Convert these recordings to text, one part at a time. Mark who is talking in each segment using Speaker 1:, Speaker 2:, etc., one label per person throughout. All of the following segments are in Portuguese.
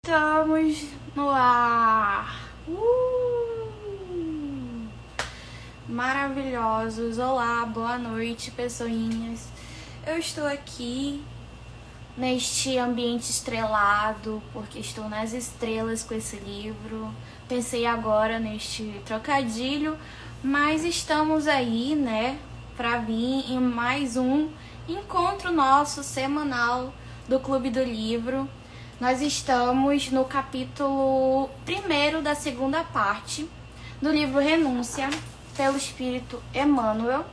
Speaker 1: Estamos no ar! Maravilhosos! Olá, boa noite, pessoinhas! Eu estou aqui neste ambiente estrelado, porque estou nas estrelas com esse livro. Pensei agora neste trocadilho, mas estamos aí, né, para vir em mais um encontro nosso semanal do Clube do Livro. Nós estamos no capítulo 1º da segunda parte do livro Renúncia, pelo Espírito Emmanuel.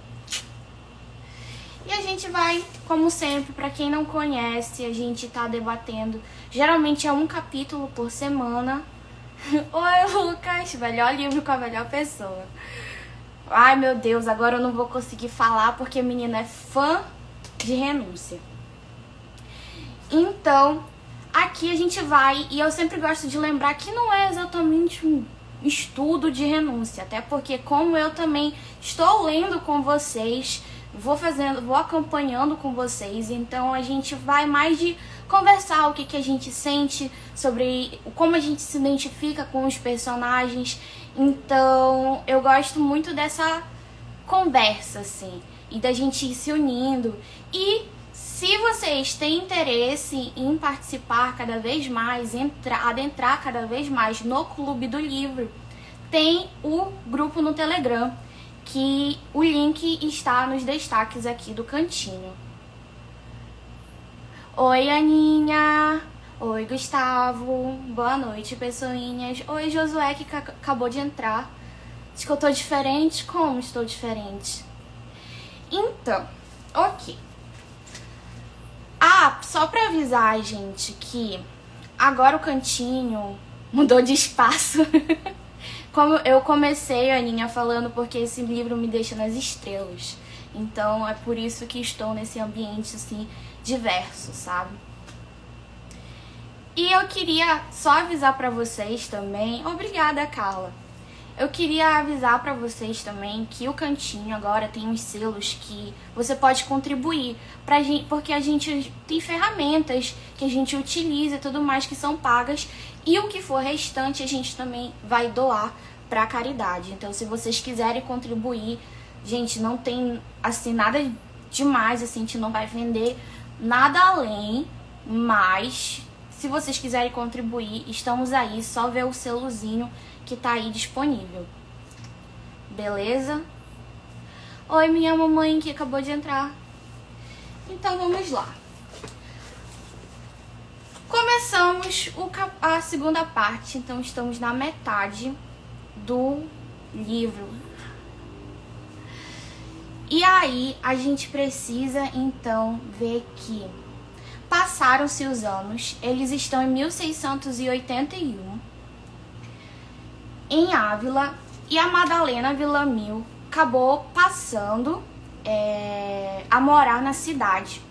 Speaker 1: E a gente vai, como sempre, para quem não conhece, a gente tá debatendo, geralmente é um capítulo por semana. Oi, Lucas, melhor livro com a melhor pessoa. Ai, meu Deus, agora eu não vou conseguir falar porque a menina é fã de Renúncia. Então, aqui a gente vai, e eu sempre gosto de lembrar que não é exatamente um estudo de renúncia, até porque como eu também estou lendo com vocês, vou acompanhando com vocês, então a gente vai mais de conversar o que a gente sente, sobre como a gente se identifica com os personagens. Então eu gosto muito dessa conversa, assim, e da gente ir se unindo. E se vocês têm interesse em participar cada vez mais, adentrar cada vez mais no Clube do Livro, tem o grupo no Telegram, que o link está nos destaques aqui do cantinho. Oi, Aninha! Oi, Gustavo! Boa noite, pessoinhas! Oi, Josué, que acabou de entrar. Acho que eu tô diferente? Como estou diferente? Então, ok. Só pra avisar, gente, que agora o cantinho mudou de espaço. Como eu comecei, Aninha, falando porque esse livro me deixa nas estrelas. Então é por isso que estou nesse ambiente, assim, diverso, sabe? E eu queria só avisar pra vocês também... Obrigada, Carla. Eu queria avisar pra vocês também que o cantinho agora tem uns selos que você pode contribuir, porque a gente tem ferramentas que a gente utiliza e tudo mais que são pagas, e o que for restante a gente também vai doar pra caridade. Então, se vocês quiserem contribuir, gente, não tem assim nada demais, assim, a gente não vai vender nada além, mas se vocês quiserem contribuir, estamos aí, só ver o selozinho que tá aí disponível. Beleza? Oi, minha mamãe que acabou de entrar. Então vamos lá. Começamos a segunda parte, então estamos na metade do livro. E aí a gente precisa então ver que passaram-se os anos, eles estão em 1681 em Ávila, e a Madalena Villamil acabou passando a morar na cidade.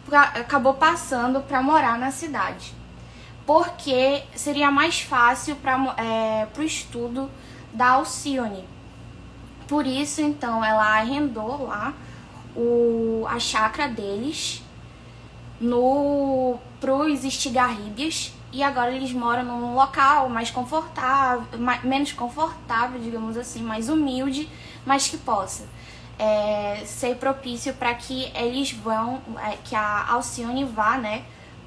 Speaker 1: Acabou passando para morar na cidade, porque seria mais fácil para o estudo da Alcione. Por isso, então, ela arrendou lá a chácara deles pros Estigarribias, e agora eles moram num local mais confortável, menos confortável, digamos assim, mais humilde, mas que possa ser propício para que eles que a Alcione vá, né,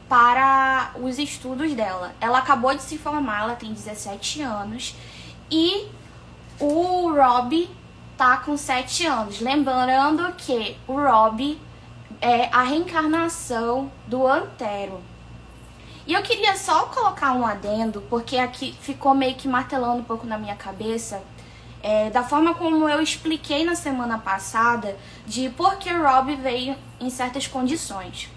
Speaker 1: para os estudos dela. Ela acabou de se formar, ela tem 17 anos, e o Rob tá com 7 anos. Lembrando que o Rob é a reencarnação do Antero. E eu queria só colocar um adendo, porque aqui ficou meio que martelando um pouco na minha cabeça, da forma como eu expliquei na semana passada, de por que o Rob veio em certas condições.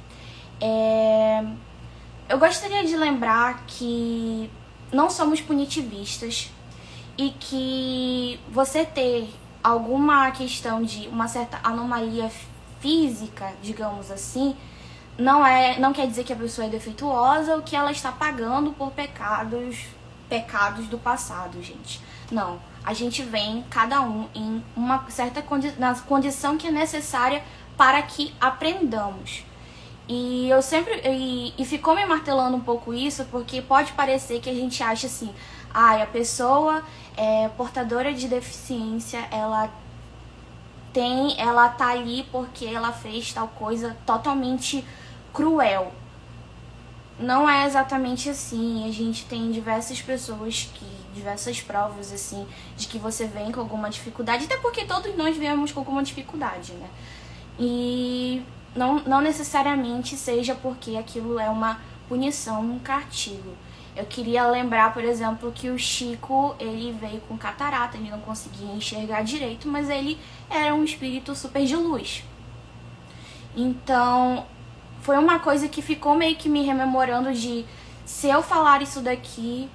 Speaker 1: Eu gostaria de lembrar que não somos punitivistas, e que você ter alguma questão de uma certa anomalia física, digamos assim, não quer dizer que a pessoa é defeituosa ou que ela está pagando por pecados do passado, gente. Não, a gente vem cada um em uma certa na condição que é necessária para que aprendamos. E eu sempre. E ficou me martelando um pouco isso, porque pode parecer que a gente acha assim, a pessoa é portadora de deficiência, ela tá ali porque ela fez tal coisa totalmente cruel. Não é exatamente assim. A gente tem diversas pessoas diversas provas assim de que você vem com alguma dificuldade, até porque todos nós viemos com alguma dificuldade, né? E não necessariamente seja porque aquilo é uma punição, um castigo. Eu queria lembrar, por exemplo, que o Chico, ele veio com catarata, ele não conseguia enxergar direito, mas ele era um espírito super de luz. Então, foi uma coisa que ficou meio que me rememorando de, se eu falar isso daqui,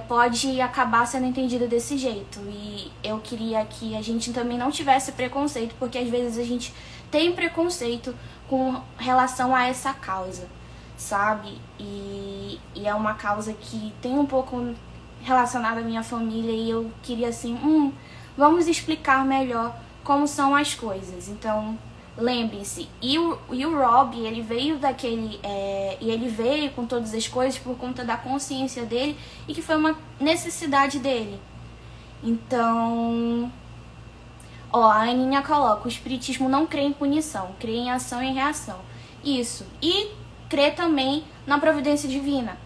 Speaker 1: pode acabar sendo entendido desse jeito. E eu queria que a gente também não tivesse preconceito, porque às vezes a gente tem preconceito com relação a essa causa, sabe? E é uma causa que tem um pouco relacionada à minha família, e eu queria assim, vamos explicar melhor como são as coisas. Então, lembre-se, e o Rob, ele veio daquele, e ele veio com todas as coisas por conta da consciência dele, e que foi uma necessidade dele. Então, a Aninha coloca, o espiritismo não crê em punição, crê em ação e reação. Isso, e crê também na providência divina.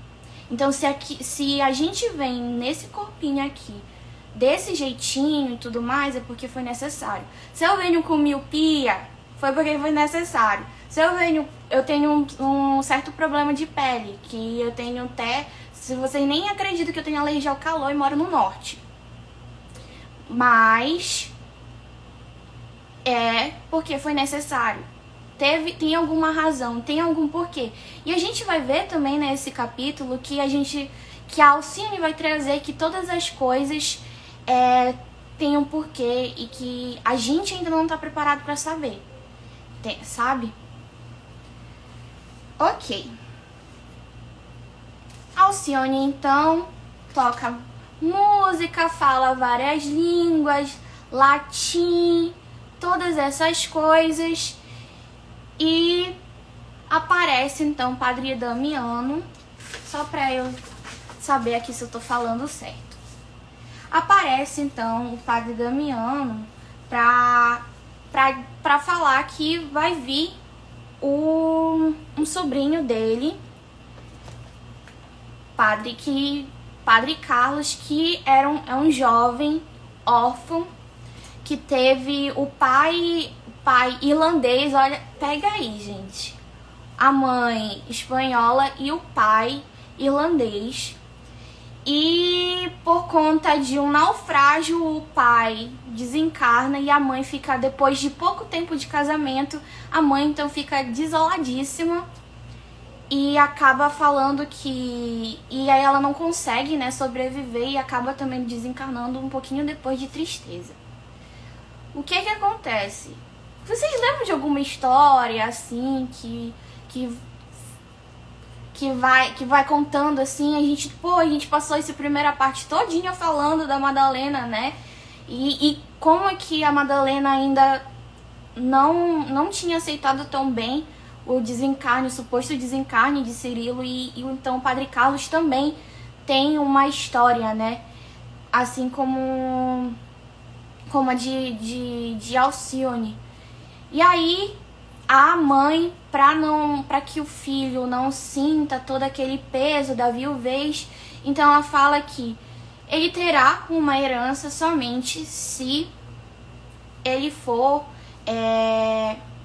Speaker 1: Então, se a gente vem nesse corpinho aqui, desse jeitinho e tudo mais, é porque foi necessário. Se eu venho com miopia, foi porque foi necessário. Se eu tenho um certo problema de pele, que eu tenho até, se vocês nem acreditam que eu tenho alergia ao calor e moro no norte. Mas é porque foi necessário. Tem alguma razão, tem algum porquê. E a gente vai ver também nesse capítulo que a Alcione vai trazer que todas as coisas têm um porquê e que a gente ainda não está preparado para saber. Sabe? Ok. Alcione, então, toca música, fala várias línguas, latim, todas essas coisas. E aparece, então, Padre Damiano, só pra eu saber aqui se eu tô falando certo. Aparece, então, o Padre Damiano pra falar que vai vir um sobrinho dele, Padre Carlos, que é um jovem órfão, que teve o pai irlandês, olha, pega aí, gente, a mãe espanhola e o pai irlandês. E por conta de um naufrágio, o pai desencarna e a mãe fica, depois de pouco tempo de casamento, a mãe então fica desoladíssima e acaba falando que... E aí ela não consegue, né, sobreviver e acaba também desencarnando um pouquinho depois de tristeza. O que acontece? Vocês lembram de alguma história assim que vai contando assim, a gente passou essa primeira parte todinha falando da Madalena, né? E como é que a Madalena ainda não tinha aceitado tão bem o desencarne, o suposto desencarne de Cirilo, e então o Padre Carlos também tem uma história, né? Assim como a de Alcione. E aí a mãe, para que o filho não sinta todo aquele peso da viuvez, então ela fala que ele terá uma herança somente se ele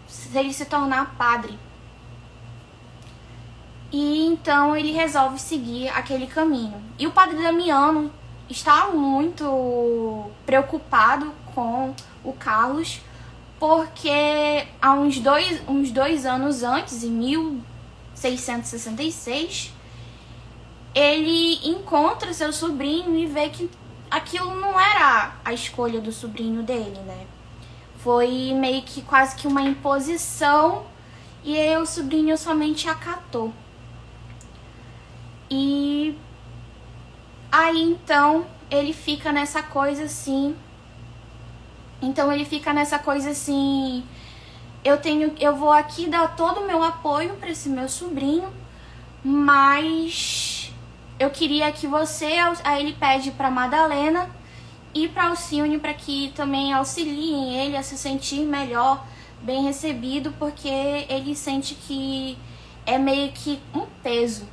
Speaker 1: se ele se tornar padre. E então ele resolve seguir aquele caminho. E o Padre Damiano está muito preocupado com o Carlos, porque há uns dois anos antes, em 1666, ele encontra seu sobrinho e vê que aquilo não era a escolha do sobrinho dele, né? Foi meio que quase que uma imposição, e aí o sobrinho somente acatou. E aí então ele fica nessa coisa assim. eu vou aqui dar todo o meu apoio para esse meu sobrinho, mas eu queria que você, aí ele pede para Madalena e para Alcione para que também auxiliem ele a se sentir melhor, bem recebido, porque ele sente que é meio que um peso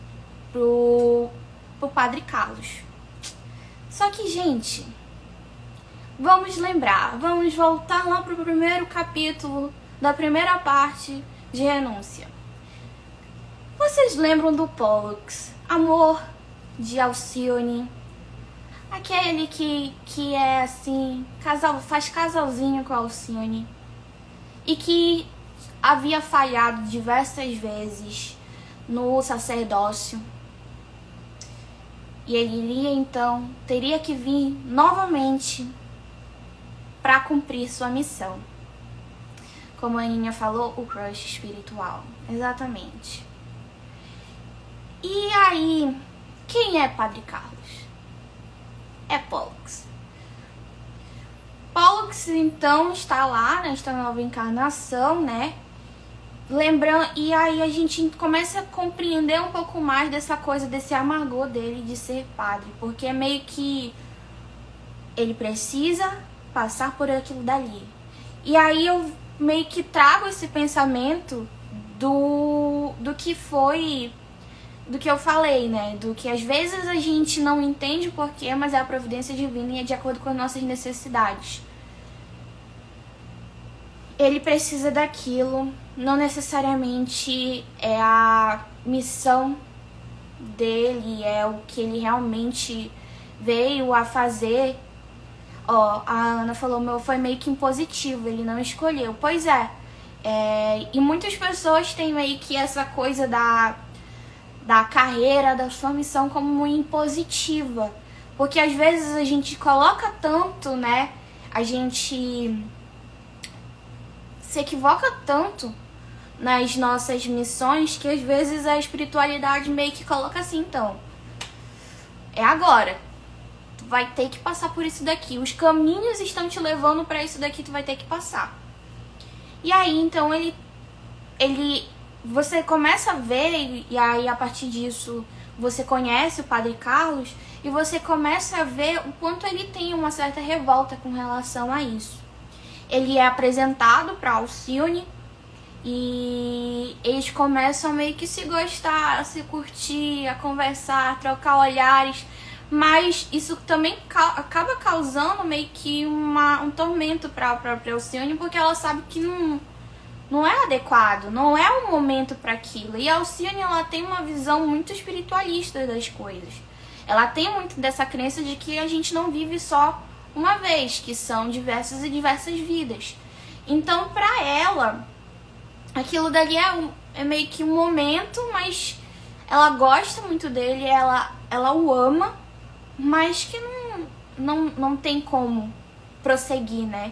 Speaker 1: pro Padre Carlos. Só que, gente, vamos voltar lá pro primeiro capítulo da primeira parte de Renúncia. Vocês lembram do Pollux, amor de Alcione? Aquele que é assim, faz casalzinho com a Alcione e que havia falhado diversas vezes no sacerdócio. E ele iria então, teria que vir novamente para cumprir sua missão. Como a Aninha falou, o crush espiritual. Exatamente. E aí, quem é Padre Carlos? É Pollux. Pollux, então, está lá nesta nova encarnação, né? Lembrando, e aí a gente começa a compreender um pouco mais dessa coisa, desse amargor dele de ser padre. Porque é meio que ele precisa passar por aquilo dali. E aí eu meio que trago esse pensamento do que foi, do que eu falei, né? Do que às vezes a gente não entende o porquê, mas é a providência divina e é de acordo com as nossas necessidades. Ele precisa daquilo, não necessariamente é a missão dele, é o que ele realmente veio a fazer. Ó, a Ana falou, foi meio que impositivo, ele não escolheu. Pois é, e muitas pessoas têm meio que essa coisa da carreira, da sua missão como impositiva. Porque às vezes a gente coloca tanto, né, a gente se equivoca tanto nas nossas missões que às vezes a espiritualidade meio que coloca assim, então, é agora, tu vai ter que passar por isso daqui, os caminhos estão te levando para isso daqui, tu vai ter que passar. E aí então você começa a ver, e aí a partir disso você conhece o Padre Carlos e você começa a ver o quanto ele tem uma certa revolta com relação a isso. Ele é apresentado para Alcione e eles começam a meio que se gostar, a se curtir, a conversar, a trocar olhares, mas isso também acaba causando meio que um tormento para a própria Alcione, porque ela sabe que não é adequado, não é o momento para aquilo. E a Alcione, ela tem uma visão muito espiritualista das coisas. Ela tem muito dessa crença de que a gente não vive só uma vez, que são diversas e diversas vidas. Então, para ela, aquilo dali é meio que um momento, mas ela gosta muito dele, ela o ama, mas que não tem como prosseguir, né?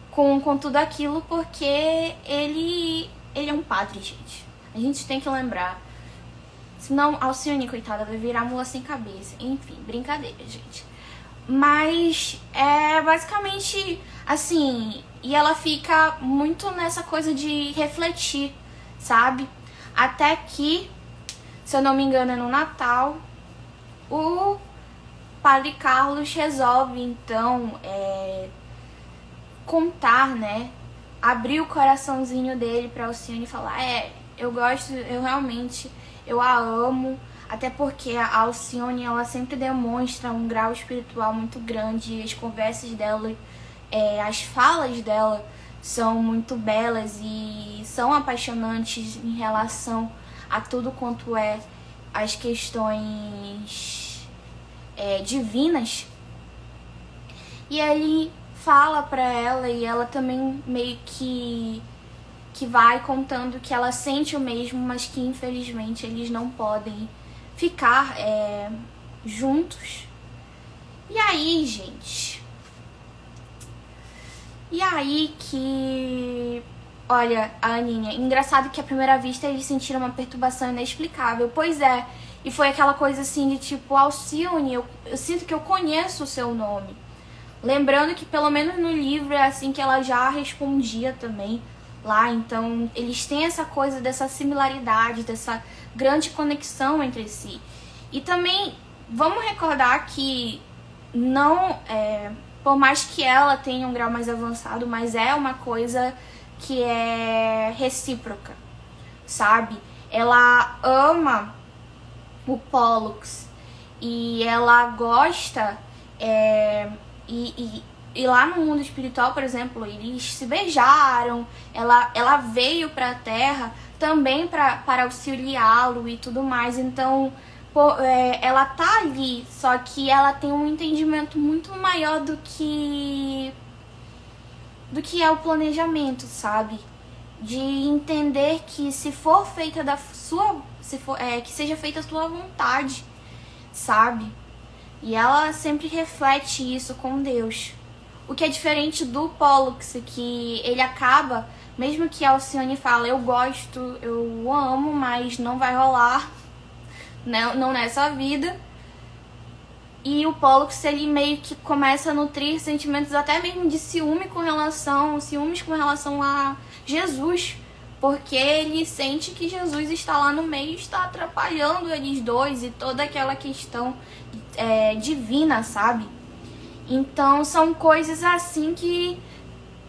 Speaker 1: Com tudo aquilo, porque ele é um padre, gente. A gente tem que lembrar. Senão, Alcione, coitada, vai virar mula sem cabeça. Enfim, brincadeira, gente. Mas é basicamente assim, e ela fica muito nessa coisa de refletir, sabe? Até que, se eu não me engano, é no Natal, o Padre Carlos resolve então contar, né? Abrir o coraçãozinho dele pra Alcione e falar, eu gosto, eu a amo. Até porque a Alcione, ela sempre demonstra um grau espiritual muito grande. As conversas dela, as falas dela são muito belas e são apaixonantes em relação a tudo quanto as questões divinas. E ele fala pra ela e ela também meio que vai contando que ela sente o mesmo, mas que infelizmente eles não podem ficar juntos. E aí, gente, olha, a Aninha, engraçado que à primeira vista eles sentiram uma perturbação inexplicável. Pois é, e foi aquela coisa assim de tipo, Alcione, eu sinto que eu conheço o seu nome. Lembrando que pelo menos no livro é assim que ela já respondia também. lá, então eles têm essa coisa dessa similaridade, dessa grande conexão entre si. E também vamos recordar que não por mais que ela tenha um grau mais avançado, mas é uma coisa que é recíproca, sabe? Ela ama o Pollux e ela gosta e lá no mundo espiritual, por exemplo, eles se beijaram, ela veio pra Terra também para auxiliá-lo e tudo mais, então ela tá ali, só que ela tem um entendimento muito maior do que é o planejamento, sabe? De entender que se for feita que seja feita a sua vontade, sabe? E ela sempre reflete isso com Deus. O que é diferente do Pollux, que ele acaba, mesmo que a Alcione fala, eu gosto, eu amo, mas não vai rolar, não nessa vida. E o Pollux, ele meio que começa a nutrir sentimentos até mesmo de ciúmes com relação a Jesus, porque ele sente que Jesus está lá no meio e está atrapalhando eles dois e toda aquela questão divina, sabe? Então são coisas assim que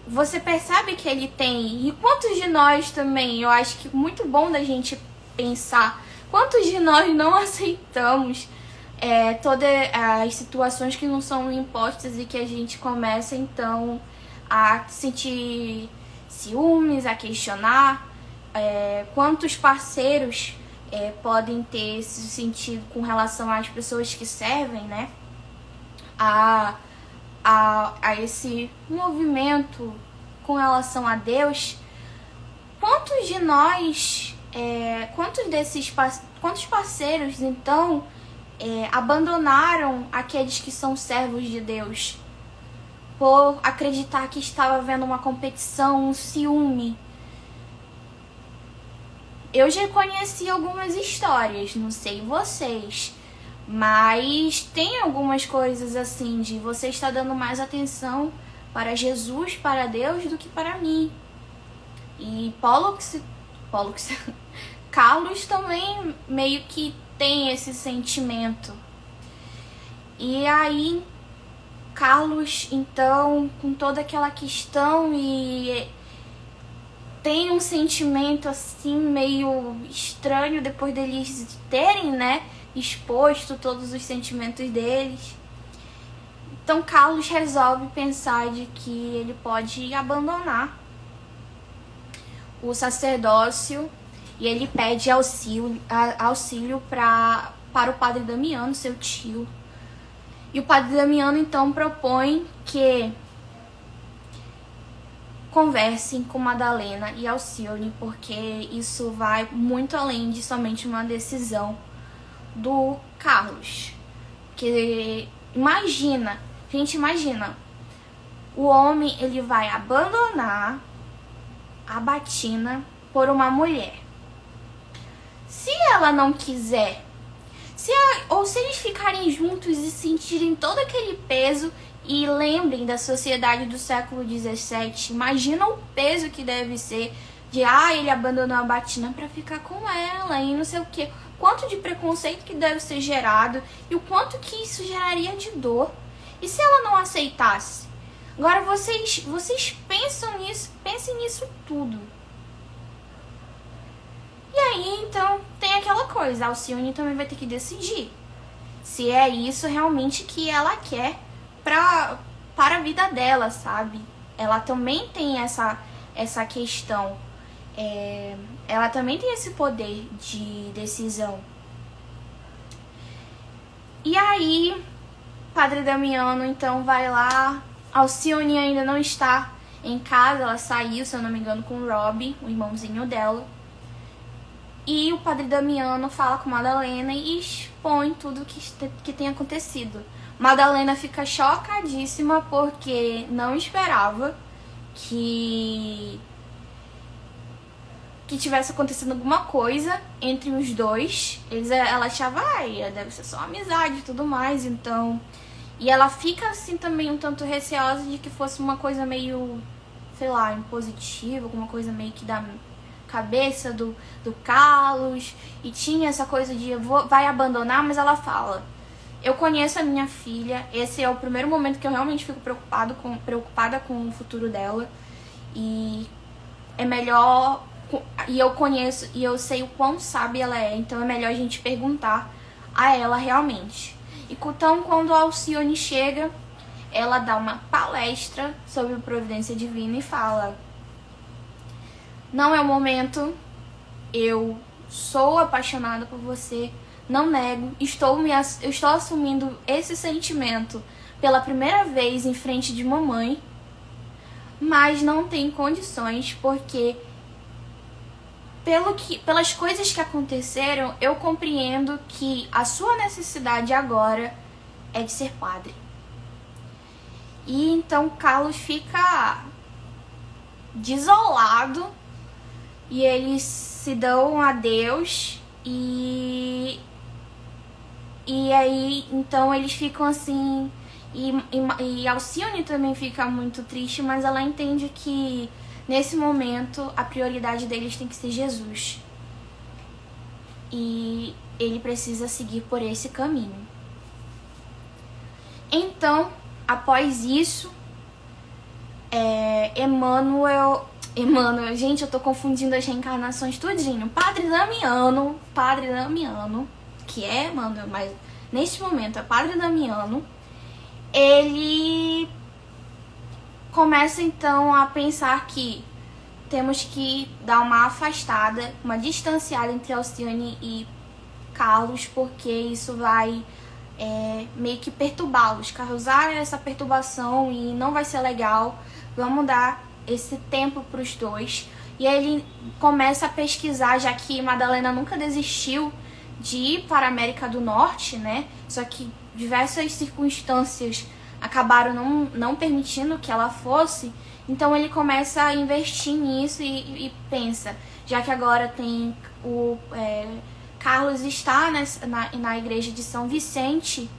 Speaker 1: você percebe que ele tem. E quantos de nós também, eu acho que muito bom da gente pensar, quantos de nós não aceitamos todas as situações que não são impostas e que a gente começa então a sentir ciúmes, a questionar. Quantos parceiros podem ter esse sentido com relação às pessoas que servem, né? A esse movimento com relação a Deus. Quantos de nós, quantos parceiros então abandonaram aqueles que são servos de Deus por acreditar que estava havendo uma competição, um ciúme? Eu já conheci algumas histórias, não sei vocês, mas tem algumas coisas assim de você estar dando mais atenção para Jesus, para Deus, do que para mim. E Carlos também meio que tem esse sentimento. E aí, Carlos, então, com toda aquela questão e tem um sentimento assim meio estranho depois deles terem, né, exposto todos os sentimentos deles. Então Carlos resolve pensar de que ele pode abandonar o sacerdócio e ele pede auxílio para o padre Damiano, seu tio. E o padre Damiano então propõe que conversem com Madalena e Alcione, porque isso vai muito além de somente uma decisão do Carlos. Que imagina, o homem ele vai abandonar a Batina por uma mulher. Se ela não quiser, ou se eles ficarem juntos e sentirem todo aquele peso. E lembrem da sociedade do século XVII. Imagina o peso que deve ser de ele abandonou a Batina pra ficar com ela e não sei o que. Quanto de preconceito que deve ser gerado e o quanto que isso geraria de dor. E se ela não aceitasse? Agora vocês pensem nisso tudo. E aí então tem aquela coisa, a Alcione também vai ter que decidir se é isso realmente que ela quer para a vida dela, sabe? Ela também tem essa questão. Ela também tem esse poder de decisão. E aí, Padre Damiano então vai lá. Alcione ainda não está em casa, ela saiu, se eu não me engano, com o Rob, o irmãozinho dela. E o Padre Damiano fala com Madalena e expõe tudo que tem acontecido. Madalena fica chocadíssima porque não esperava que tivesse acontecido alguma coisa entre os dois. Ela achava, deve ser só amizade e tudo mais, então... E ela fica assim também um tanto receosa de que fosse uma coisa meio sei lá, impositiva, alguma coisa meio que da cabeça do Carlos, e tinha essa coisa de vai abandonar, mas ela fala: eu conheço a minha filha, esse é o primeiro momento que eu realmente fico preocupada com o futuro dela, e é melhor, e eu conheço, e eu sei o quão sábia ela é, então é melhor a gente perguntar a ela realmente. E então, quando a Alcione chega, ela dá uma palestra sobre providência divina e fala: não é o momento, eu sou apaixonada por você, não nego, eu estou assumindo esse sentimento pela primeira vez em frente de mamãe, mas não tem condições, porque pelas coisas que aconteceram, eu compreendo que a sua necessidade agora é de ser padre. E então Carlos fica desolado e eles se dão um adeus e aí então eles ficam assim, e Alcione também fica muito triste, mas ela entende que nesse momento a prioridade deles tem que ser Jesus e ele precisa seguir por esse caminho. Então, após isso, Emmanuel, gente, eu tô confundindo as reencarnações tudinho. Padre Damiano, que é Emmanuel, mas neste momento é Padre Damiano, ele começa então a pensar que temos que dar uma afastada, uma distanciada entre Alcione e Carlos, porque isso vai meio que perturbá-los, causar essa perturbação e não vai ser legal. Vamos dar esse tempo para os dois. E aí ele começa a pesquisar, já que Madalena nunca desistiu de ir para a América do Norte, né? Só que diversas circunstâncias acabaram não permitindo que ela fosse. Então ele começa a investir nisso e pensa, já que agora tem o Carlos está na igreja de São Vicente,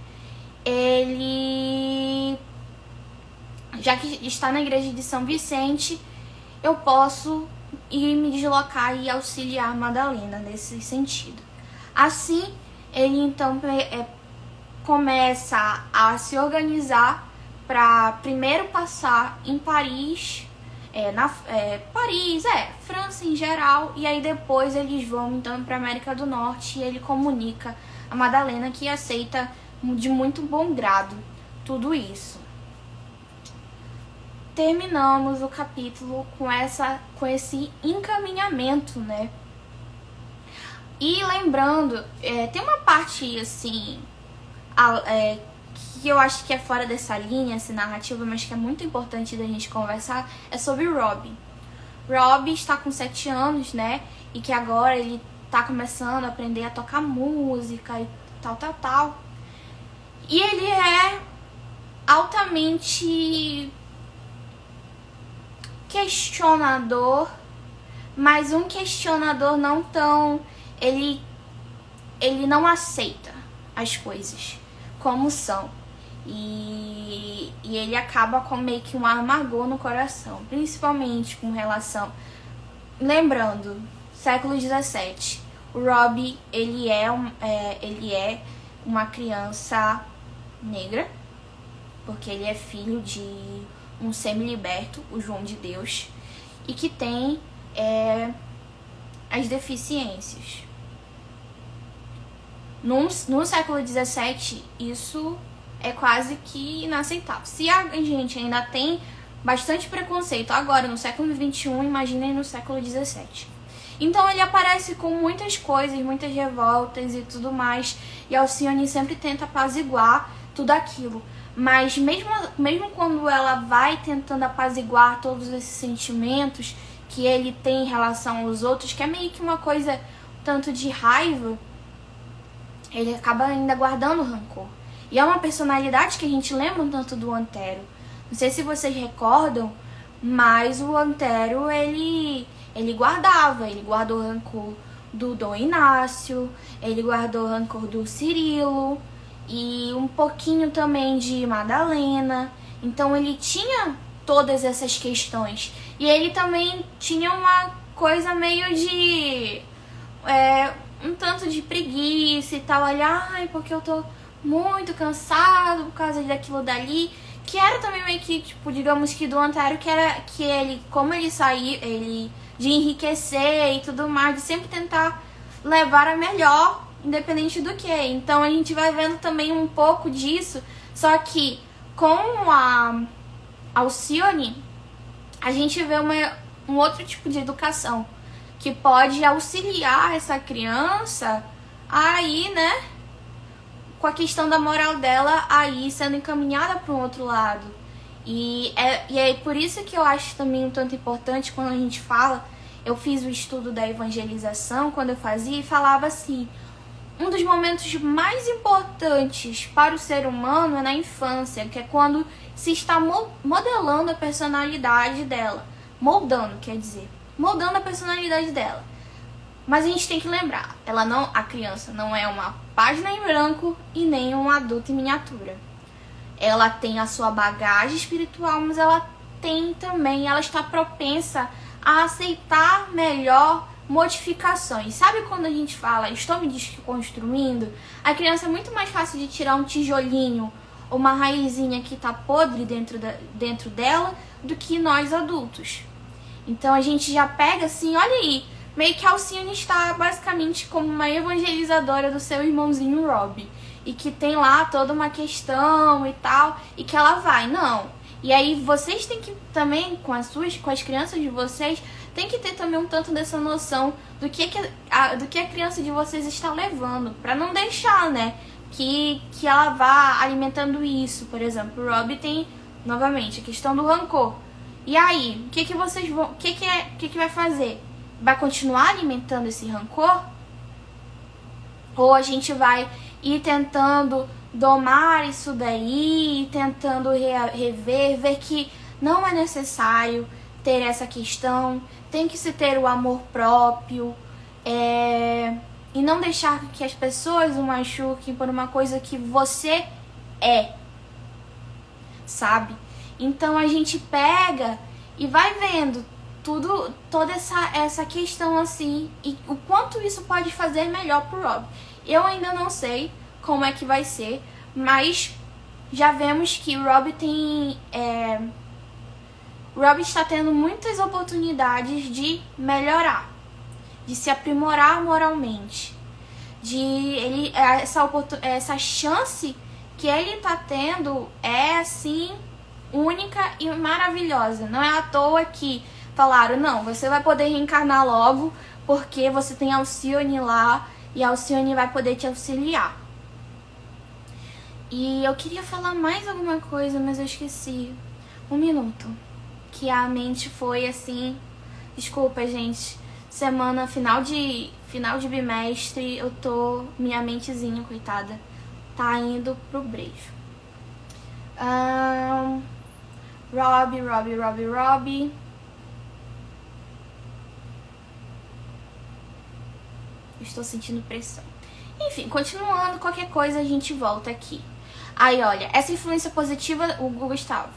Speaker 1: já que está na igreja de São Vicente, eu posso ir me deslocar e auxiliar Madalena nesse sentido. Assim, ele então começa a se organizar para primeiro passar em Paris, França em geral, e aí depois eles vão então para América do Norte e ele comunica a Madalena que aceita de muito bom grado tudo isso. Terminamos o capítulo com esse encaminhamento, né? E lembrando, tem uma parte assim que eu acho que é fora dessa linha, essa narrativa, mas que é muito importante da gente conversar, é sobre o Robbie. Robbie está com 7 anos, né? E que agora ele tá começando a aprender a tocar música e tal. E ele é altamente questionador, mas um questionador não tão... Ele não aceita as coisas como são. E ele acaba com meio que um amargor no coração, principalmente com relação... Lembrando, século XVII, o Robbie, ele é uma criança negra, porque ele é filho de um semi-liberto, o João de Deus, e que tem as deficiências. No século XVII, isso é quase que inaceitável. Se a gente ainda tem bastante preconceito agora, no século XXI, imaginem no século XVII. Então ele aparece com muitas coisas, muitas revoltas e tudo mais, e Alcione sempre tenta apaziguar tudo aquilo. Mas mesmo quando ela vai tentando apaziguar todos esses sentimentos que ele tem em relação aos outros, que é meio que uma coisa tanto de raiva, ele acaba ainda guardando rancor. E é uma personalidade que a gente lembra um tanto do Antero. Não sei se vocês recordam, mas o Antero, ele guardou rancor do Dom Inácio, ele guardou rancor do Cirilo e um pouquinho também de Madalena. Então ele tinha todas essas questões. E ele também tinha uma coisa meio de... um tanto de preguiça e tal. Olha, ai, porque eu tô muito cansado por causa daquilo dali. Que era também meio que, tipo, digamos que do Antero, que era que ele, como ele saiu, ele de enriquecer e tudo mais, de sempre tentar levar a melhor, independente do que. Então a gente vai vendo também um pouco disso, só que com a Alcione, a gente vê um outro tipo de educação, que pode auxiliar essa criança aí, né, com a questão da moral dela aí sendo encaminhada para um outro lado. E é por isso que eu acho também um tanto importante quando a gente fala, eu fiz o estudo da evangelização, quando eu fazia, e falava assim, um dos momentos mais importantes para o ser humano é na infância, que é quando se está modelando a personalidade dela. Moldando, quer dizer, moldando a personalidade dela. Mas a gente tem que lembrar, a criança não é uma página em branco e nem um adulto em miniatura. Ela tem a sua bagagem espiritual, mas ela está propensa a aceitar melhor modificações. Sabe quando a gente fala, estou me desconstruindo? A criança é muito mais fácil de tirar um tijolinho ou uma raizinha que está podre dentro dela do que nós adultos. Então a gente já pega assim, olha aí, meio que a Alcione está basicamente como uma evangelizadora do seu irmãozinho Rob. E que tem lá toda uma questão e tal, e que ela vai, não. E aí vocês têm que também, com as crianças de vocês, tem que ter também um tanto dessa noção do que a criança de vocês está levando, para não deixar, né, que ela vá alimentando isso. Por exemplo, o Rob tem, novamente, a questão do rancor. E aí, o que vocês vão, o que vai fazer? Vai continuar alimentando esse rancor? Ou a gente vai ir tentando domar isso daí, tentando rever, ver que não é necessário ter essa questão, tem que se ter o amor próprio, e não deixar que as pessoas o machuquem por uma coisa que você é, sabe? Então a gente pega e vai vendo toda essa questão assim, e o quanto isso pode fazer melhor pro Rob. Eu ainda não sei como é que vai ser, mas já vemos que Rob está tendo muitas oportunidades de melhorar, de se aprimorar moralmente, essa chance que ele está tendo é assim única e maravilhosa. Não é à toa que falaram, não, você vai poder reencarnar logo porque você tem Alcione lá e a Alcione vai poder te auxiliar. E eu queria falar mais alguma coisa, mas eu esqueci. Um minuto. Que a mente foi assim... Desculpa, gente. Semana, final de bimestre, minha mentezinha, coitada, tá indo pro brejo. Rob. Estou sentindo pressão. Enfim, continuando, qualquer coisa a gente volta aqui. Aí, olha, essa influência positiva, o Gustavo.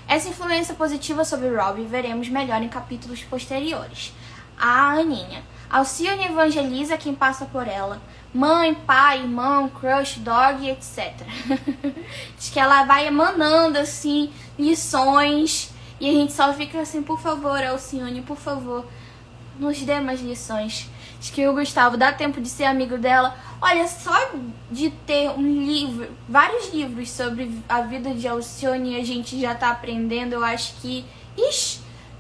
Speaker 1: Essa influência positiva sobre Rob veremos melhor em capítulos posteriores. A Aninha. Alcione evangeliza quem passa por ela. Mãe, pai, irmão, crush, dog, etc. Diz que ela vai emanando, assim, lições. E a gente só fica assim, por favor, Alcione, por favor, nos dê mais lições. Diz que o Gustavo dá tempo de ser amigo dela. Olha, só de ter vários livros sobre a vida de Alcione, a gente já tá aprendendo. Eu acho que,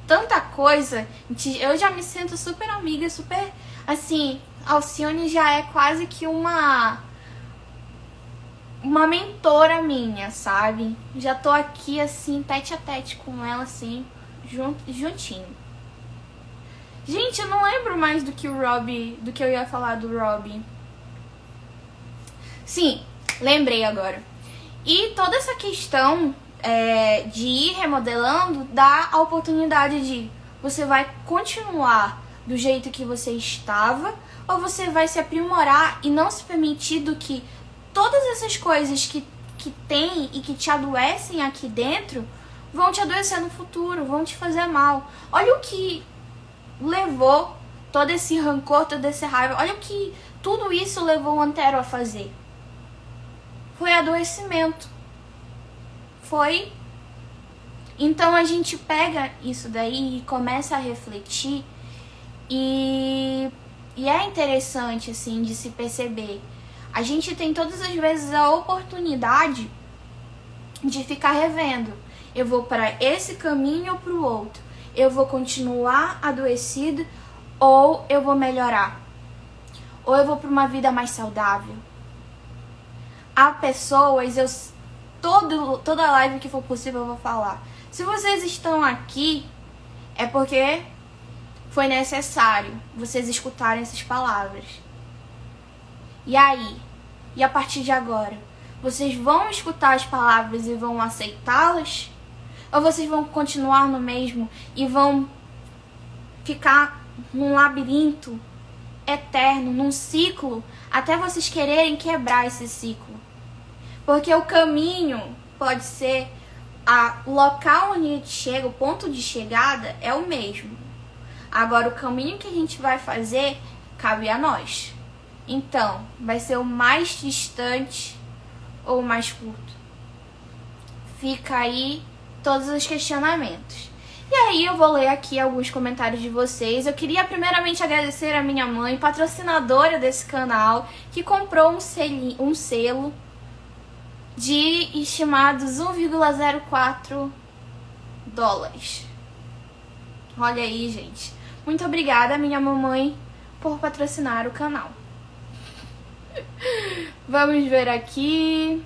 Speaker 1: tanta coisa. Eu já me sinto super amiga, super, assim, Alcione já é quase que uma mentora minha, sabe? Já tô aqui, assim, tete a tete com ela, assim, juntinho. Gente, eu não lembro mais do que eu ia falar do Rob. Sim, lembrei agora. E toda essa questão de ir remodelando dá a oportunidade de você vai continuar do jeito que você estava, ou você vai se aprimorar e não se permitir do que todas essas coisas que tem e que te adoecem aqui dentro, vão te adoecer no futuro, vão te fazer mal. Olha o que levou todo esse rancor, toda essa raiva. Olha o que tudo isso levou o Antero a fazer. Foi adoecimento. Foi. Então a gente pega isso daí e começa a refletir e é interessante, assim, de se perceber. A gente tem todas as vezes a oportunidade de ficar revendo. Eu vou para esse caminho ou para o outro. Eu vou continuar adoecido ou eu vou melhorar. Ou eu vou para uma vida mais saudável. Há pessoas, toda live que for possível eu vou falar. Se vocês estão aqui, é porque foi necessário vocês escutarem essas palavras. E aí? E a partir de agora? Vocês vão escutar as palavras e vão aceitá-las? Ou vocês vão continuar no mesmo e vão ficar num labirinto eterno, num ciclo, até vocês quererem quebrar esse ciclo? Porque o caminho pode ser, o local onde a gente chega, o ponto de chegada é o mesmo. Agora, o caminho que a gente vai fazer cabe a nós. Então, vai ser o mais distante ou o mais curto? Fica aí todos os questionamentos. E aí eu vou ler aqui alguns comentários de vocês. Eu queria primeiramente agradecer a minha mãe, patrocinadora desse canal, que comprou um selo de estimados 1,04 dólares. Olha aí, gente. Muito obrigada, minha mamãe, por patrocinar o canal. Vamos ver aqui.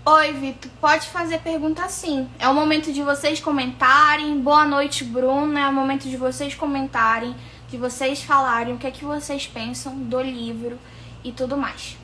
Speaker 1: Oi, Vitor, pode fazer pergunta sim. É o momento de vocês comentarem. Boa noite, Bruno. É o momento de vocês comentarem, de vocês falarem o que é que vocês pensam do livro e tudo mais.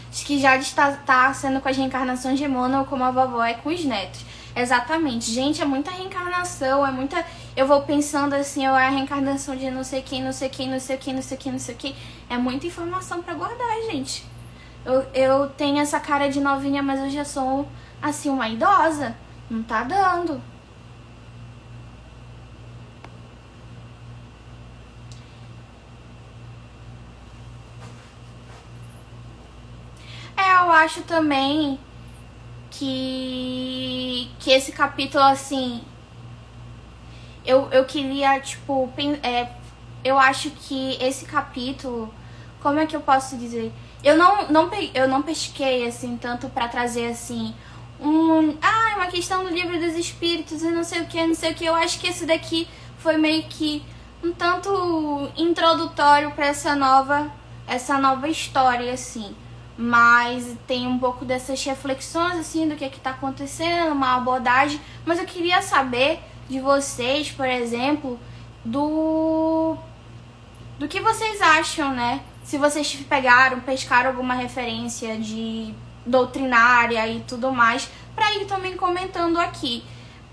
Speaker 1: Acho que já está sendo com as reencarnações de Mona ou como a vovó é com os netos. Exatamente. Gente, é muita reencarnação, é muita... Eu vou pensando assim, é a reencarnação de não sei quem, não sei quem, não sei quem, não sei quem, não sei quem. É muita informação pra guardar, gente. Eu tenho essa cara de novinha, mas eu já sou, assim, uma idosa. Não tá dando. Eu acho também que esse capítulo, assim, eu queria, tipo, eu acho que esse capítulo, como é que eu posso dizer? Eu não pesquei, assim, tanto pra trazer, assim, uma questão do livro dos espíritos e não sei o que, não sei o que. Eu acho que esse daqui foi meio que um tanto introdutório pra essa nova história, assim. Mas tem um pouco dessas reflexões, assim, do que tá acontecendo, uma abordagem. Mas eu queria saber de vocês, por exemplo, do que vocês acham, né? Se vocês pescaram alguma referência de doutrinária e tudo mais, pra ir também comentando aqui.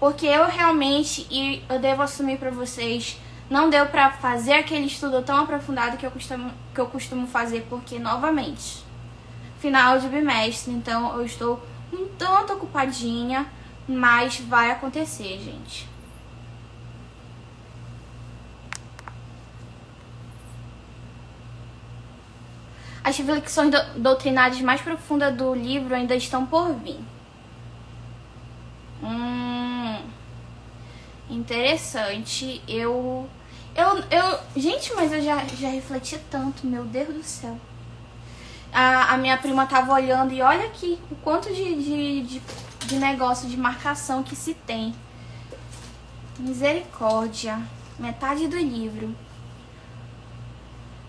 Speaker 1: Porque eu realmente, e eu devo assumir pra vocês, não deu pra fazer aquele estudo tão aprofundado que eu costumo fazer, porque, novamente, final de bimestre, então eu estou um tanto ocupadinha, mas vai acontecer, gente. As reflexões doutrinárias mais profundas do livro ainda estão por vir. Interessante. Gente, mas eu já refleti tanto, meu Deus do céu. A minha prima tava olhando e olha aqui o quanto de negócio, de marcação que se tem. Misericórdia. Metade do livro.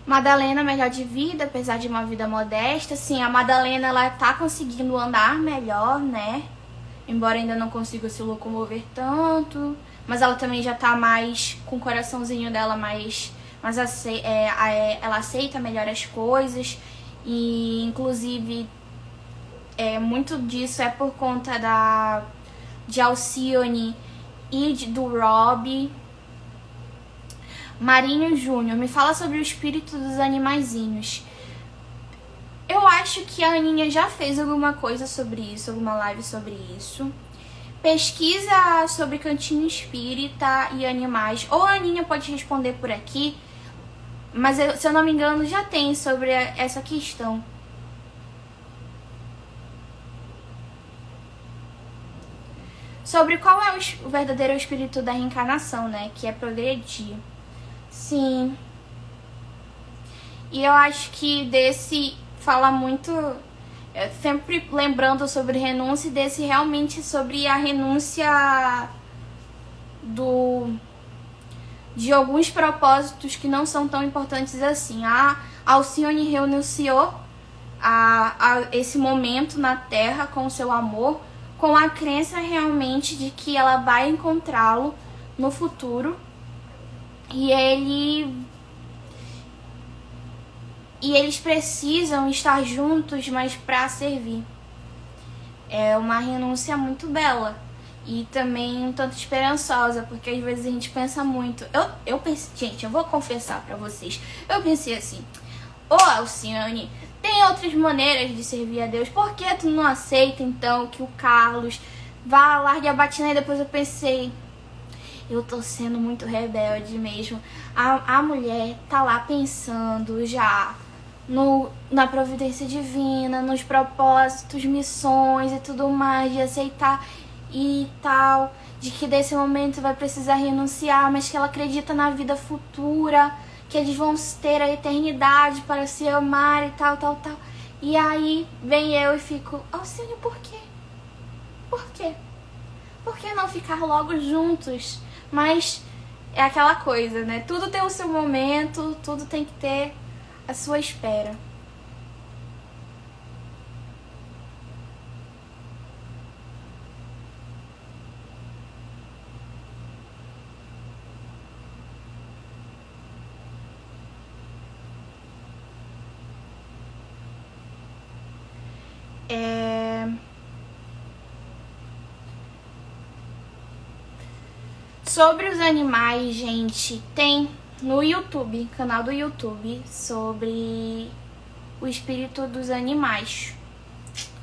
Speaker 1: Madalena, melhor de vida, apesar de uma vida modesta. Sim, a Madalena, ela tá conseguindo andar melhor, né? Embora ainda não consiga se locomover tanto. Mas ela também já tá mais com o coraçãozinho dela mais ela aceita melhor as coisas. E inclusive muito disso é por conta de Alcione e do Rob. Marinho Júnior, me fala sobre o espírito dos animaizinhos. Eu acho que a Aninha já fez alguma coisa sobre isso, alguma live sobre isso. Pesquisa sobre cantinho espírita e animais. Ou a Aninha pode responder por aqui, mas se eu não me engano já tem sobre essa questão. Sobre qual é o verdadeiro espírito da reencarnação, né? Que é progredir. Sim. E eu acho que desse fala muito, sempre lembrando sobre renúncia, e desse realmente sobre a renúncia de alguns propósitos que não são tão importantes assim. A Alcione renunciou a esse momento na Terra com o seu amor, com a crença realmente de que ela vai encontrá-lo no futuro. E eles precisam estar juntos, mas para servir. É uma renúncia muito bela e também um tanto esperançosa, porque às vezes a gente pensa muito. Eu pensei, gente, eu vou confessar pra vocês. Eu pensei assim: ô Alcione, tem outras maneiras de servir a Deus, por que tu não aceita então que o Carlos vá, largue a batina? E depois eu pensei, eu tô sendo muito rebelde mesmo. A mulher tá lá pensando já na providência divina, nos propósitos, missões e tudo mais, de aceitar e tal, de que desse momento vai precisar renunciar, mas que ela acredita na vida futura, que eles vão ter a eternidade para se amar e tal. E aí vem eu e fico, Alcione, por quê? Por quê? Por que não ficar logo juntos? Mas é aquela coisa, né? Tudo tem o seu momento, tudo tem que ter a sua espera. Sobre os animais, gente, tem no YouTube, canal do YouTube, sobre o espírito dos animais,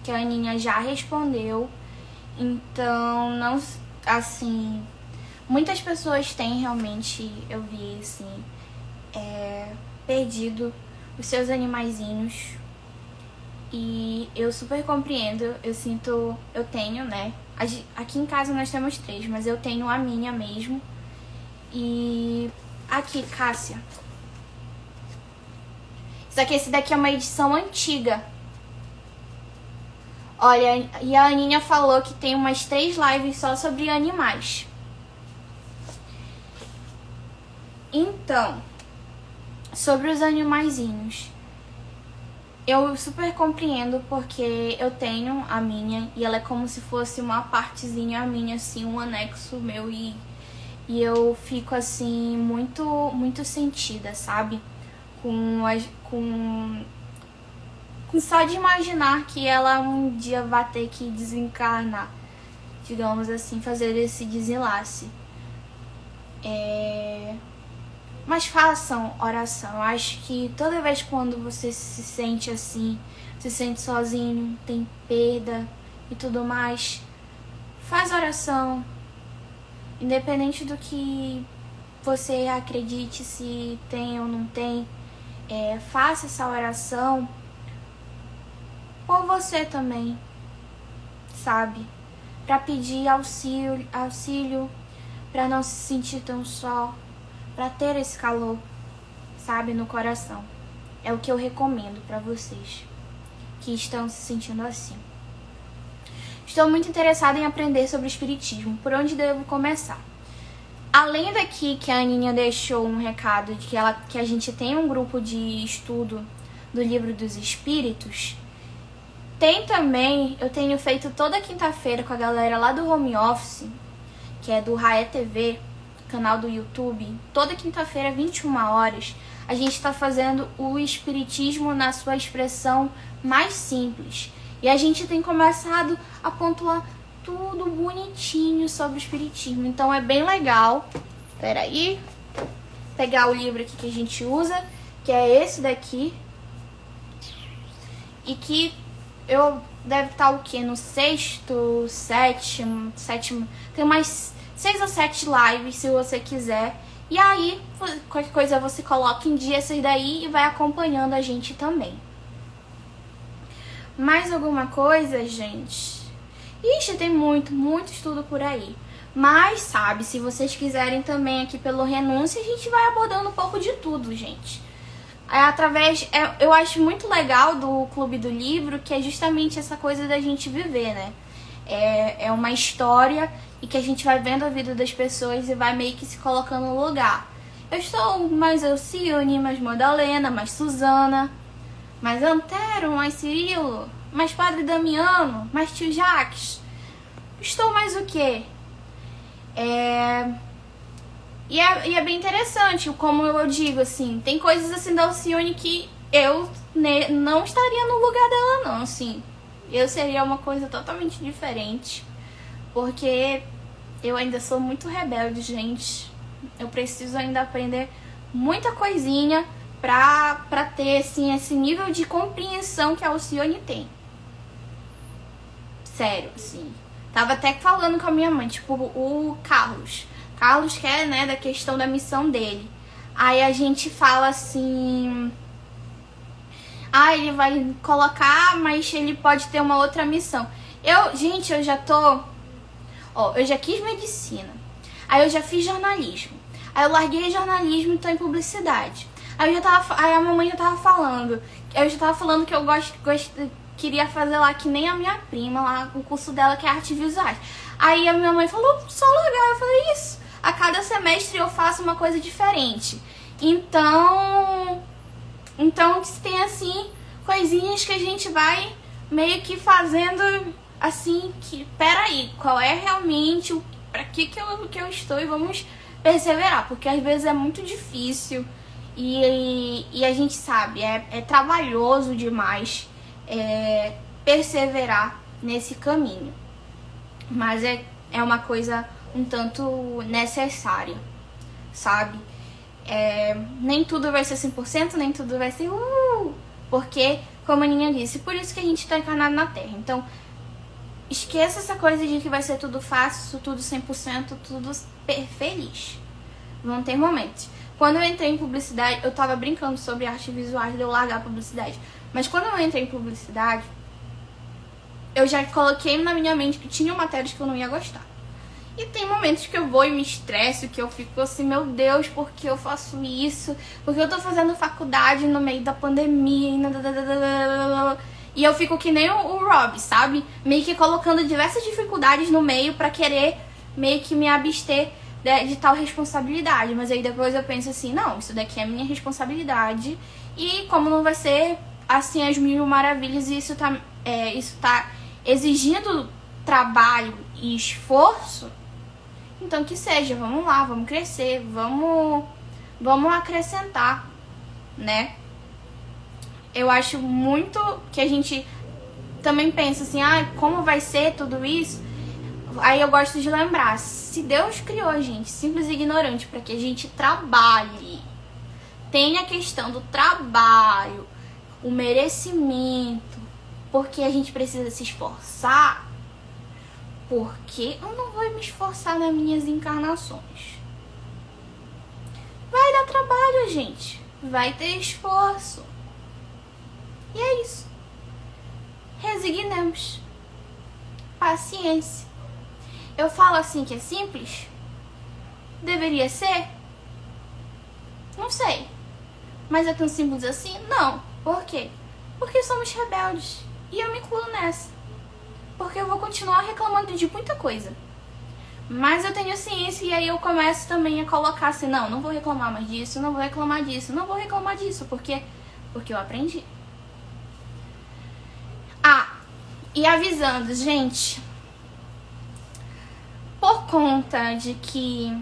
Speaker 1: que a Aninha já respondeu. Então, não, assim, muitas pessoas têm realmente, eu vi assim, perdido os seus animaizinhos. E eu super compreendo, eu tenho, né? Aqui em casa nós temos 3, mas eu tenho a minha mesmo. E aqui, Cássia. Esse daqui é uma edição antiga. Olha, e a Aninha falou que tem umas 3 lives só sobre animais. Então, sobre os animaizinhos. Eu super compreendo, porque eu tenho a minha e ela é como se fosse uma partezinha minha, assim, um anexo meu, e eu fico assim muito, muito sentida, sabe? Com só de imaginar que ela um dia vai ter que desencarnar, digamos assim, fazer esse desenlace. Mas façam oração. Eu acho que toda vez quando você se sente assim, se sente sozinho, tem perda e tudo mais, faz oração. Independente do que você acredite, se tem ou não tem, faça essa oração por você também, sabe? Pra pedir auxílio, pra não se sentir tão só, pra ter esse calor, sabe, no coração. É o que eu recomendo pra vocês que estão se sentindo assim. Estou muito interessada em aprender sobre o espiritismo. Por onde devo começar? Além daqui que a Aninha deixou um recado de que a gente tem um grupo de estudo do Livro dos Espíritos, tem também, eu tenho feito toda quinta-feira com a galera lá do home office, que é do Raé TV, canal do YouTube, toda quinta-feira, 21 horas, a gente está fazendo o espiritismo na sua expressão mais simples. E a gente tem começado a pontuar tudo bonitinho sobre o espiritismo. Então é bem legal. Peraí. Pegar o livro aqui que a gente usa, que é esse daqui. E que eu deve estar o quê? No sexto, sétimo. Tem mais 6 ou 7 lives, se você quiser. E aí, qualquer coisa você coloca em dia essas daí e vai acompanhando a gente também. Mais alguma coisa, gente? Ixi, tem muito estudo por aí. Mas, sabe, se vocês quiserem também aqui pelo Renúncia, a gente vai abordando um pouco de tudo, gente. Eu acho muito legal do Clube do Livro, que é justamente essa coisa da gente viver, né? É uma história e que a gente vai vendo a vida das pessoas e vai meio que se colocando no lugar. Eu estou mais Alcione, mais Madalena, mais Suzana, mais Antero, mais Cirilo, mais Padre Damiano, mais Tio Jacques. Estou mais o quê? E é bem interessante, como eu digo, assim, tem coisas assim da Alcione que eu não estaria no lugar dela, não, assim. Eu seria uma coisa totalmente diferente, porque eu ainda sou muito rebelde, gente. Eu preciso ainda aprender muita coisinha pra ter, assim, esse nível de compreensão que a Alcione tem. Sério, assim. Tava até falando com a minha mãe, tipo, o Carlos. Carlos quer, né, da questão da missão dele. Aí a gente fala assim... ele vai colocar, mas ele pode ter uma outra missão. Gente, eu já tô... eu já quis medicina. Aí eu já fiz jornalismo. Aí eu larguei jornalismo e tô em publicidade. Aí a mamãe já tava falando. Eu já tava falando que eu queria fazer lá que nem a minha prima, lá o curso dela que é artes visuais. Aí a minha mãe falou, só legal. Eu falei, isso. A cada semestre eu faço uma coisa diferente. Então tem assim, coisinhas que a gente vai meio que fazendo assim, que peraí, qual é realmente pra que eu estou e vamos perseverar, porque às vezes é muito difícil e a gente sabe, é trabalhoso demais perseverar nesse caminho, mas é uma coisa um tanto necessária, sabe? Nem tudo vai ser 100%, nem tudo vai ser porque, como a Aninha disse, por isso que a gente tá encarnado na Terra. Então, esqueça essa coisa de que vai ser tudo fácil, tudo 100%, tudo feliz. Vão ter momentos. Quando eu entrei em publicidade, eu tava brincando sobre artes visuais de eu largar a publicidade. Mas quando eu entrei em publicidade, eu já coloquei na minha mente que tinha matérias que eu não ia gostar. E tem momentos que eu vou e me estresso, que eu fico assim, meu Deus, por que eu faço isso? Porque eu tô fazendo faculdade no meio da pandemia e eu fico que nem o Rob, sabe? Meio que colocando diversas dificuldades no meio pra querer meio que me abster de tal responsabilidade. Mas aí depois eu penso assim, não, isso daqui é minha responsabilidade. E como não vai ser assim as mil maravilhas, e isso tá exigindo trabalho e esforço, então que seja, vamos lá, vamos crescer, vamos acrescentar, né? Eu acho muito que a gente também pensa assim, como vai ser tudo isso? Aí eu gosto de lembrar, se Deus criou a gente simples e ignorante para que a gente trabalhe, tem a questão do trabalho, o merecimento, porque a gente precisa se esforçar, porque eu não vou me esforçar nas minhas encarnações. Vai dar trabalho, gente. Vai ter esforço. E é isso. Resignemos. Paciência. Eu falo assim que é simples? Deveria ser? Não sei. Mas é tão simples assim? Não. Por quê? Porque somos rebeldes. E eu me incluo nessa. Porque eu vou continuar reclamando de muita coisa. Mas eu tenho ciência e aí eu começo também a colocar assim, não vou reclamar mais disso, não vou reclamar disso, não vou reclamar disso, porque eu aprendi. E avisando, gente, por conta de que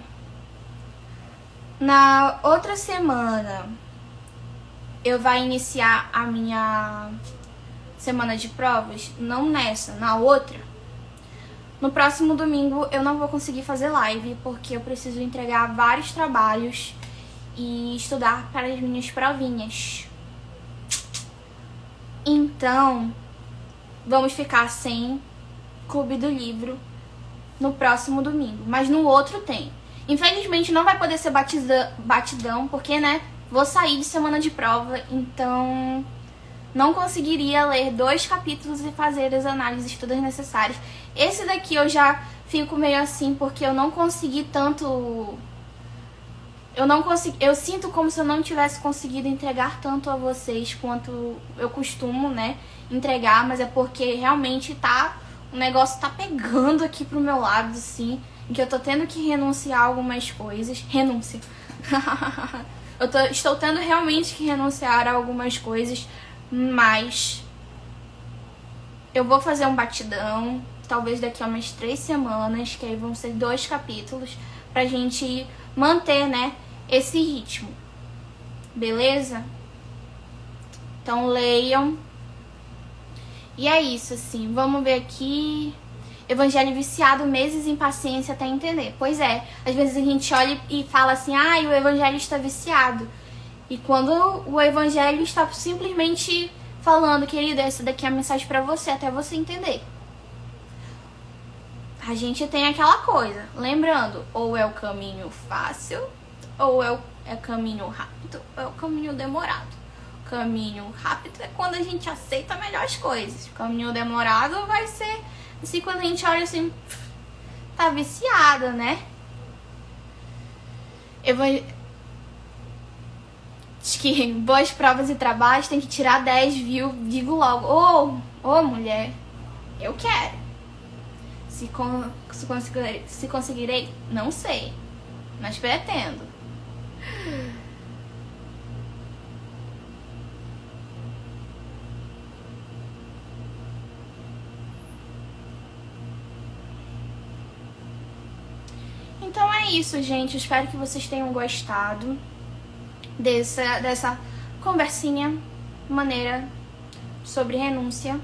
Speaker 1: Na outra semana, eu vai iniciar a minha semana de provas. Não nessa, na outra. No próximo domingo, eu não vou conseguir fazer live, porque eu preciso entregar vários trabalhos e estudar para as minhas provinhas. Então, vamos ficar sem Clube do Livro no próximo domingo. Mas no outro tem. Infelizmente não vai poder ser batidão, porque, né, vou sair de semana de prova, então não conseguiria ler 2 capítulos e fazer as análises todas necessárias. Esse daqui eu já fico meio assim, porque eu não consegui tanto... Eu sinto como se eu não tivesse conseguido entregar tanto a vocês quanto eu costumo, né, entregar, mas é porque realmente o negócio tá pegando aqui pro meu lado, assim, que eu tô tendo que renunciar a algumas coisas. Renúncia. Estou tendo realmente que renunciar a algumas coisas, mas eu vou fazer um batidão, talvez daqui a umas 3 semanas, que aí vão ser 2 capítulos, pra gente manter, né, esse ritmo. Beleza? Então leiam. E é isso, assim. Vamos ver aqui. Evangelho viciado, meses em paciência até entender. Pois é, às vezes a gente olha e fala assim, o evangelho está viciado. E quando o evangelho está simplesmente falando, querido, essa daqui é a mensagem pra você, até você entender. A gente tem aquela coisa, lembrando, ou é o caminho fácil, ou é o caminho rápido, ou é o caminho demorado. Caminho rápido é quando a gente aceita melhor as coisas. O caminho demorado vai ser assim, quando a gente olha assim, tá viciada, né? Diz que boas provas e trabalhos tem que tirar 10, viu? Digo logo, ô mulher, eu quero. Se conseguirei, não sei, mas pretendo. Então é isso, gente. Espero que vocês tenham gostado dessa conversinha maneira sobre renúncia.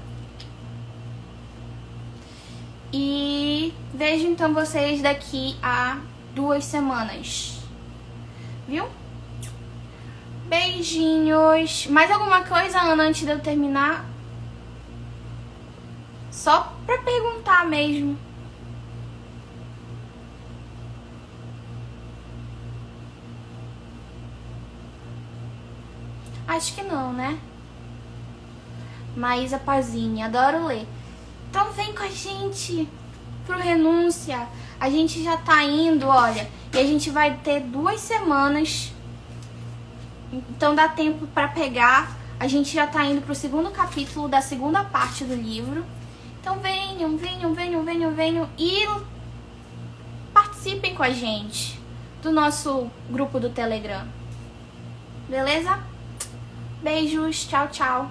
Speaker 1: E vejo então vocês daqui a 2 semanas. Viu? Beijinhos. Mais alguma coisa, Ana, antes de eu terminar? Só pra perguntar mesmo. Acho que não, né? Maísa Pazinha, adoro ler. Então vem com a gente pro Renúncia. A gente já tá indo, olha, e a gente vai ter 2 semanas. Então dá tempo pra pegar. A gente já tá indo pro 2º capítulo da 2ª parte do livro. Então venham e participem com a gente do nosso grupo do Telegram. Beleza? Beijos, tchau, tchau.